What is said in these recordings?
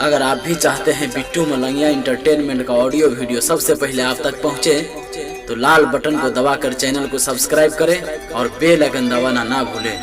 अगर आप भी चाहते हैं बिट्टू मलंगिया एंटरटेनमेंट का ऑडियो वीडियो सबसे पहले आप तक पहुंचे, तो लाल बटन को दबाकर चैनल को सब्सक्राइब करें और बेल आइकन दबाना ना भूलें।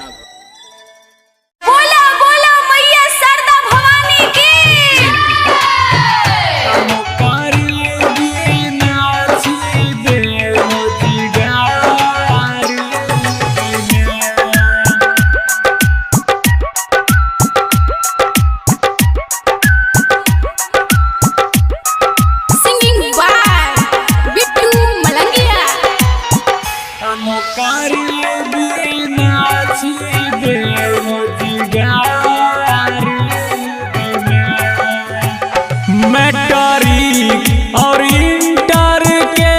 मैट्रिक और इंटर के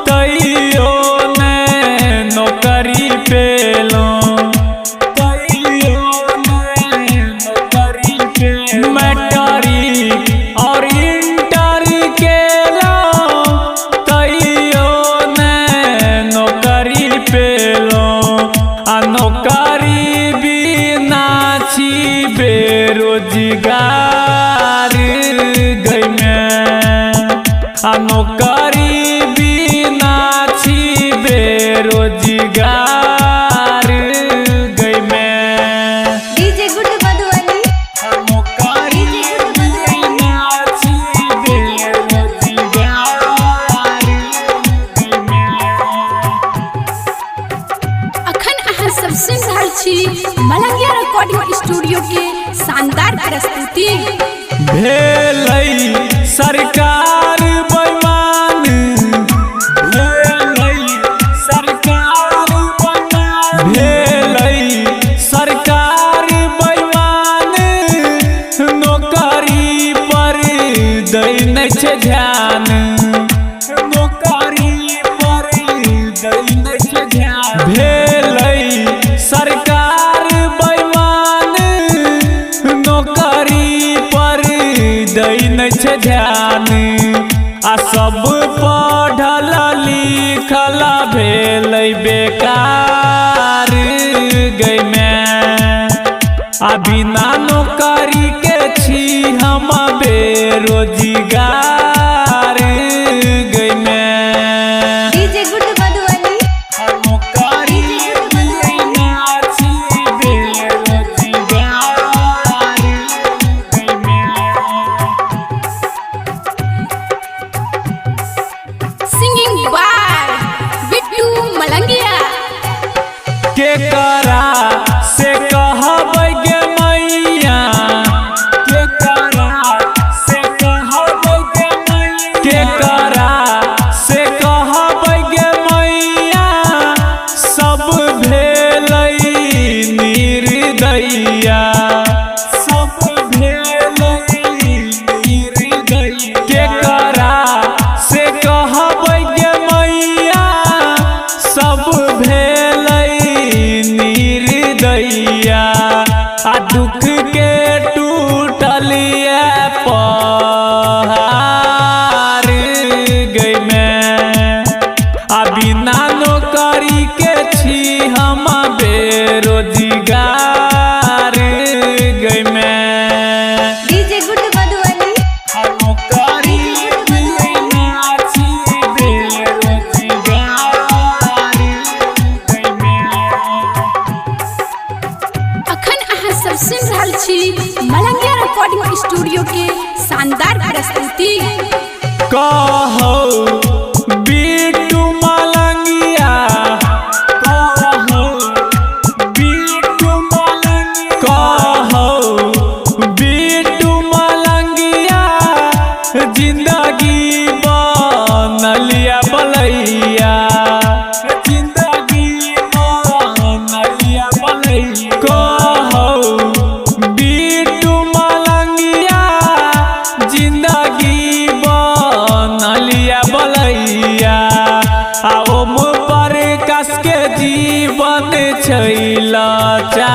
तैयो ने नौकरी पेलो मैट्रिक और इंटर के तैयो ने नौकरी पेलो आ नौकरी बिना छी बेरोजगार गई में आ नौकरी बिना छी बेरोजगार गई में। डीजे गुड मधुबनी अखन अहाँ सब सुनि रहल छी मलंगिया रिकॉर्डिंग स्टूडियो के शानदार प्रस्तुति। भेलै सरकार बेईमान, भेलै सरकार बेईमान, नौकरी पर दै नै छै ध्यान, भेलै सरकार बेईमान, नौकरी पर दै नै छै ध्यान आ सब पढ़ल लिखल भेलै बेकार गई में आ बिना नौकरी के छी हम बेरोजगार गई में। DJ good Madhubani singing by Bittu Malangiya. के करा से कहबै गे मैया, के करा से कहबै गे मैया, सब भेलै निर्दयिया, के करा से कहबै गे मैया, सब भेलै निर्दयिया आ दुख के टूटल पहाड़ गई में आ बिना नौकरी के छी हम बेरोजगार गई में। डीजे गुड मधुबनी अखन अहाँ सब सुनि रहल छी मलंगिया रिकॉर्डिंग स्टूडियो के शानदार प्रस्तुति। कहो बिट्टू मलंगिया, कहो बिट्टू मलंगिया, जिंदगी बनलिया बलैया, कहो बिट्टू मलंगिया, जिंदगी बनलिया बलैया आ ओम प्रकाश के जीवन छैला चा